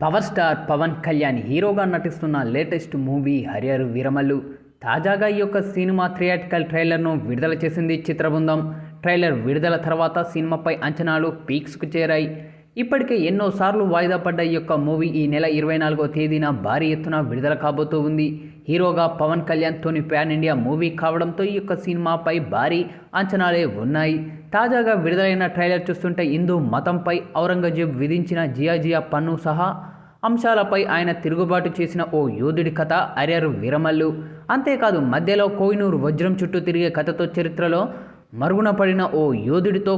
Power star Pawan Kalyan హీరోగా నటిస్తున్న latest movie Harihara Veeramallu. తాజాగా ఈ యొక్క సినిమా థియేట్రికల్ ట్రైలర్ను విడుదల చేసింది చిత్రబృందం. ట్రైలర్ విడుదల తర్వాత సినిమాపై అంచనాలు పీక్స్కు చేరాయి. ఇప్పటికే ఎన్నోసార్లు వాయిదా పడ్డ ఈ యొక్క మూవీ ఈ నెల 24వ తేదీన భారీ ఎత్తున విడుదల కాబోతూ ఉంది. హీరోగా పవన్ కళ్యాణ్ తోని ప్యాన్ ఇండియా మూవీ కావడంతో ఈ యొక్క సినిమాపై భారీ అంచనాలే ఉన్నాయి. తాజాగా విడుదలైన ట్రైలర్ చూస్తుంటే హిందూ మతంపై ఔరంగజేబ్ విధించిన జియా పన్ను సహా అంశాలపై ఆయన తిరుగుబాటు చేసిన ఓ యోధుడి కథ హరిహర వీరమల్లు. అంతేకాదు మధ్యలో కోహినూర్ వజ్రం చుట్టూ తిరిగే కథతో చరిత్రలో మరుగున పడిన ఓ యోధుడితో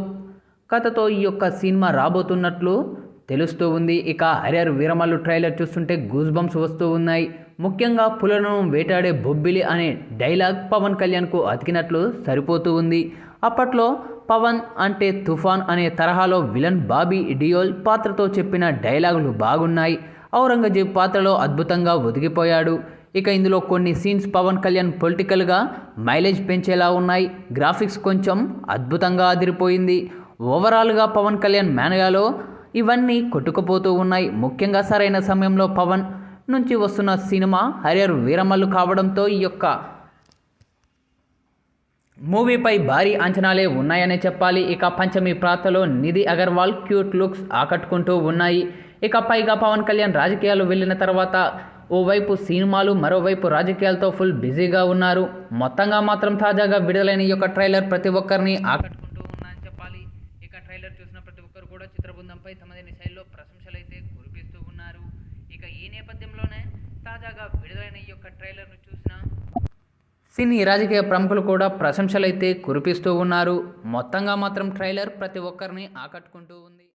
కథతో ఈ యొక్క సినిమా రాబోతున్నట్లు తెలుస్తూ ఉంది. ఇక హరిహర వీరమల్లు ట్రైలర్ చూస్తుంటే గూస్ బంప్స్ వస్తూ ఉన్నాయి. ముఖ్యంగా పులను వేటాడే బొబ్బిలి అనే డైలాగ్ పవన్ కళ్యాణ్కు అతికినట్లు సరిపోతూ ఉంది. అప్పట్లో పవన్ అంటే తుఫాన్ అనే తరహాలో విలన్ బాబీ డియోల్ పాత్రతో చెప్పిన డైలాగులు బాగున్నాయి. ఔరంగజేబ్ పాత్రలో అద్భుతంగా ఒదిగిపోయాడు. ఇక ఇందులో కొన్ని సీన్స్ పవన్ కళ్యాణ్ పొలిటికల్గా మైలేజ్ పెంచేలా ఉన్నాయి. గ్రాఫిక్స్ కొంచెం అద్భుతంగా అదిరిపోయింది. ఓవరాల్గా పవన్ కళ్యాణ్ మేనగాలో ఇవన్నీ కొట్టుకుపోతూ ఉన్నాయి. ముఖ్యంగా సరైన సమయంలో పవన్ నుంచి వస్తున్న సినిమా హరిహర వీరమల్లు కావడంతో ఈ యొక్క మూవీపై భారీ అంచనాలే ఉన్నాయనే చెప్పాలి. ఇక పంచమి పాత్రలో నిధి అగర్వాల్ క్యూట్ లుక్స్ ఆకట్టుకుంటూ ఉన్నాయి. ఇక పైగా పవన్ కళ్యాణ్ రాజకీయాలు వెళ్ళిన తర్వాత ఓవైపు సినిమాలు మరోవైపు రాజకీయాలతో ఫుల్ బిజీగా ఉన్నారు. మొత్తంగా మాత్రం తాజాగా విడుదలైన ఈ యొక్క ట్రైలర్ ప్రతి ఒక్కరిని ఆకట్టుకుంటూ ఉన్నాయని చెప్పాలి. ఇక ట్రైలర్ చూసిన ప్రతి ఒక్కరు కూడా చిత్రబృందంపై తమదైన శైలిలో ప్రశంసలు అయితే కురిపిస్తూ ఉన్నారు. ఇక ఈ నేపథ్యంలోనే తాజాగా విడుదలైన ఈ యొక్క ట్రైలర్ను చూసిన సినీ రాజకీయ ప్రముఖులు కూడా ప్రశంసలైతే కురిపిస్తూ ఉన్నారు. మొత్తంగా మాత్రం ట్రైలర్ ప్రతి ఒక్కరిని ఆకట్టుకుంటూ ఉంది.